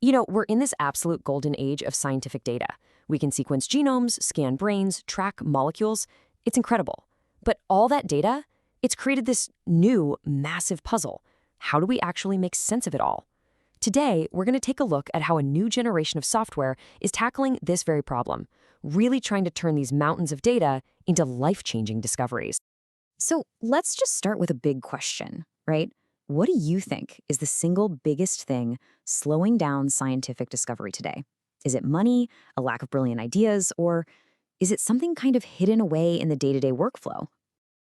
We're in this absolute golden age of scientific data. We can sequence genomes, scan brains, track molecules. It's incredible. But all that data, it's created this new, massive puzzle. How do we actually make sense of it all? Today, we're going to take a look at how a new generation of software is tackling this very problem, really trying to turn these mountains of data into life-changing discoveries. So let's just start with a big question, right? What do you think is the single biggest thing slowing down scientific discovery today? Is it money, a lack of brilliant ideas, or is it something kind of hidden away in the day-to-day workflow?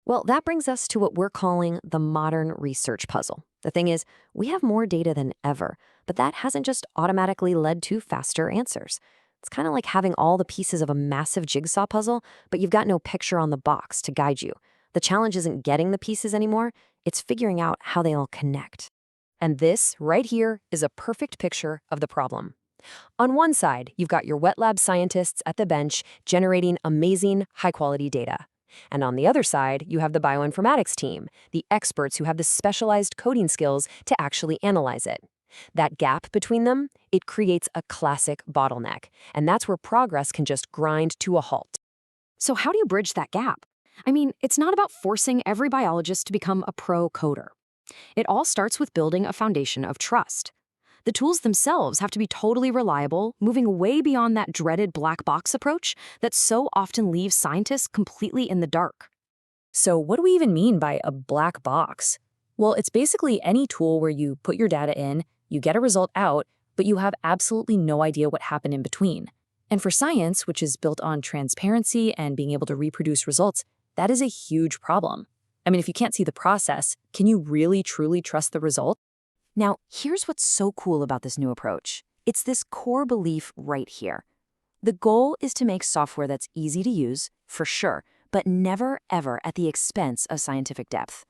Well, that brings us to what we're calling the modern research puzzle. The thing is, we have more data than ever, but that hasn't just automatically led to faster answers. It's kind of like having all the pieces of a massive jigsaw puzzle, but you've got no picture on the box to guide you. The challenge isn't getting the pieces anymore, it's figuring out how they all connect. And this, right here, is a perfect picture of the problem. On one side, you've got your wet lab scientists at the bench generating amazing, high-quality data. And on the other side, you have the bioinformatics team, the experts who have the specialized coding skills to actually analyze it. That gap between them, it creates a classic bottleneck, and that's where progress can just grind to a halt. So how do you bridge that gap? I mean, it's not about forcing every biologist to become a pro coder. It all starts with building a foundation of trust. The tools themselves have to be totally reliable, moving way beyond that dreaded black box approach that so often leaves scientists completely in the dark. So what do we even mean by a black box? Well, it's basically any tool where you put your data in, you get a result out, but you have absolutely no idea what happened in between. And for science, which is built on transparency and being able to reproduce results, that is a huge problem. I mean, if you can't see the process, can you really truly trust the result? Now, here's what's so cool about this new approach. It's this core belief right here. The goal is to make software that's easy to use, for sure, but never, ever at the expense of scientific depth.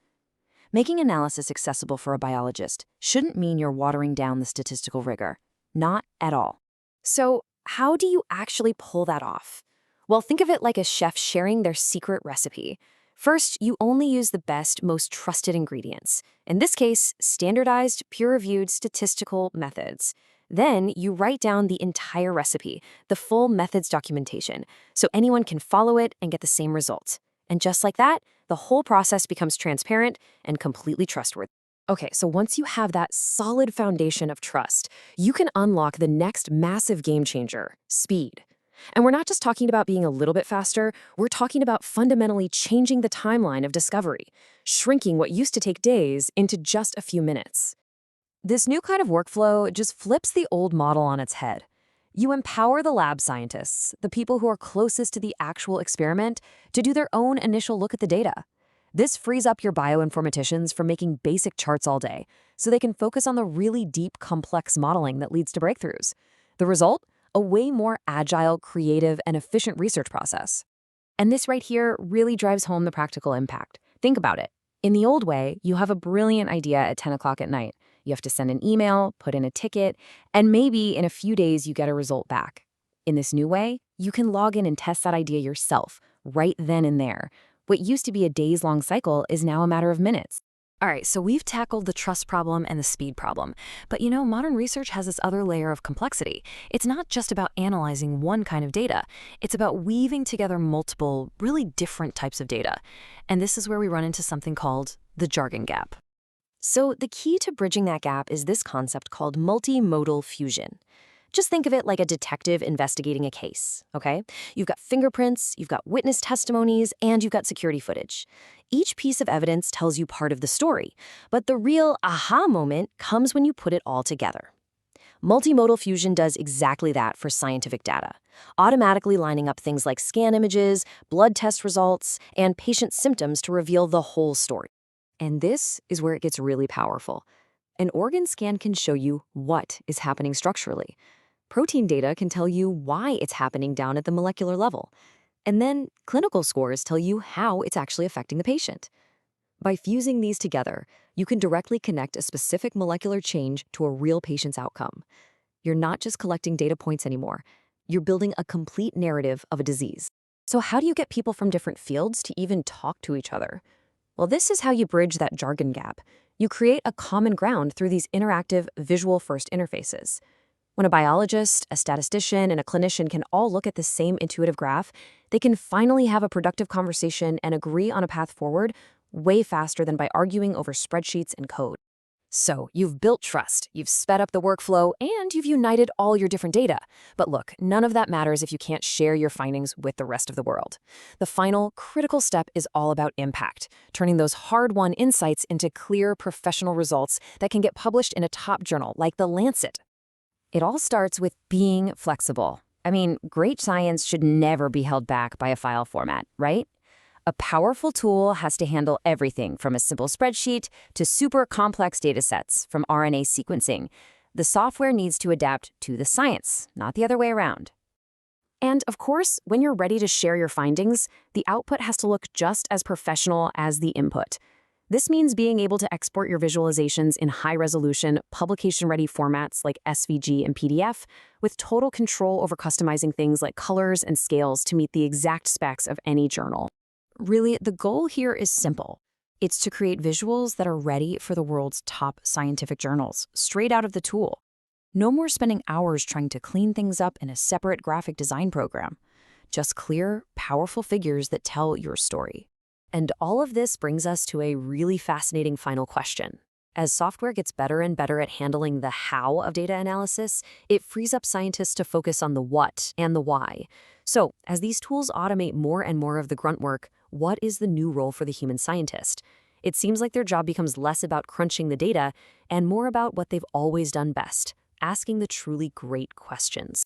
Making analysis accessible for a biologist shouldn't mean you're watering down the statistical rigor. Not at all. So, how do you actually pull that off? Well, think of it like a chef sharing their secret recipe. First, you only use the best, most trusted ingredients. In this case, standardized, peer-reviewed statistical methods. Then you write down the entire recipe, the full methods documentation, so anyone can follow it and get the same results. And just like that, the whole process becomes transparent and completely trustworthy. Okay, so once you have that solid foundation of trust, you can unlock the next massive game changer, speed. And we're not just talking about being a little bit faster, we're talking about fundamentally changing the timeline of discovery, shrinking what used to take days into just a few minutes. This new kind of workflow just flips the old model on its head. You empower the lab scientists, the people who are closest to the actual experiment, to do their own initial look at the data. This frees up your bioinformaticians from making basic charts all day, so they can focus on the really deep, complex modeling that leads to breakthroughs. The result? A way more agile, creative, and efficient research process. And this right here really drives home the practical impact. Think about it. In the old way, you have a brilliant idea at 10 o'clock at night. You have to send an email, put in a ticket, and maybe in a few days you get a result back. In this new way, you can log in and test that idea yourself, right then and there. What used to be a days-long cycle is now a matter of minutes. All right, so we've tackled the trust problem and the speed problem. But modern research has this other layer of complexity. It's not just about analyzing one kind of data. It's about weaving together multiple, really different types of data. And this is where we run into something called the jargon gap. So the key to bridging that gap is this concept called multimodal fusion. Just think of it like a detective investigating a case, okay? You've got fingerprints, you've got witness testimonies, and you've got security footage. Each piece of evidence tells you part of the story, but the real aha moment comes when you put it all together. Multimodal fusion does exactly that for scientific data, automatically lining up things like scan images, blood test results, and patient symptoms to reveal the whole story. And this is where it gets really powerful. An organ scan can show you what is happening structurally. Protein data can tell you why it's happening down at the molecular level. And then clinical scores tell you how it's actually affecting the patient. By fusing these together, you can directly connect a specific molecular change to a real patient's outcome. You're not just collecting data points anymore. You're building a complete narrative of a disease. So how do you get people from different fields to even talk to each other? Well, this is how you bridge that jargon gap. You create a common ground through these interactive, visual-first interfaces. When a biologist, a statistician, and a clinician can all look at the same intuitive graph, they can finally have a productive conversation and agree on a path forward way faster than by arguing over spreadsheets and code. So, you've built trust, you've sped up the workflow, and you've united all your different data. But look, none of that matters if you can't share your findings with the rest of the world. The final, critical step is all about impact, turning those hard-won insights into clear, professional results that can get published in a top journal like The Lancet. It all starts with being flexible. I mean, great science should never be held back by a file format, right? A powerful tool has to handle everything from a simple spreadsheet to super complex datasets from RNA sequencing. The software needs to adapt to the science, not the other way around. And of course, when you're ready to share your findings, the output has to look just as professional as the input. This means being able to export your visualizations in high-resolution, publication-ready formats like SVG and PDF, with total control over customizing things like colors and scales to meet the exact specs of any journal. Really, the goal here is simple. It's to create visuals that are ready for the world's top scientific journals, straight out of the tool. No more spending hours trying to clean things up in a separate graphic design program. Just clear, powerful figures that tell your story. And all of this brings us to a really fascinating final question. As software gets better and better at handling the how of data analysis, it frees up scientists to focus on the what and the why. So, as these tools automate more and more of the grunt work, what is the new role for the human scientist? It seems like their job becomes less about crunching the data and more about what they've always done best, asking the truly great questions.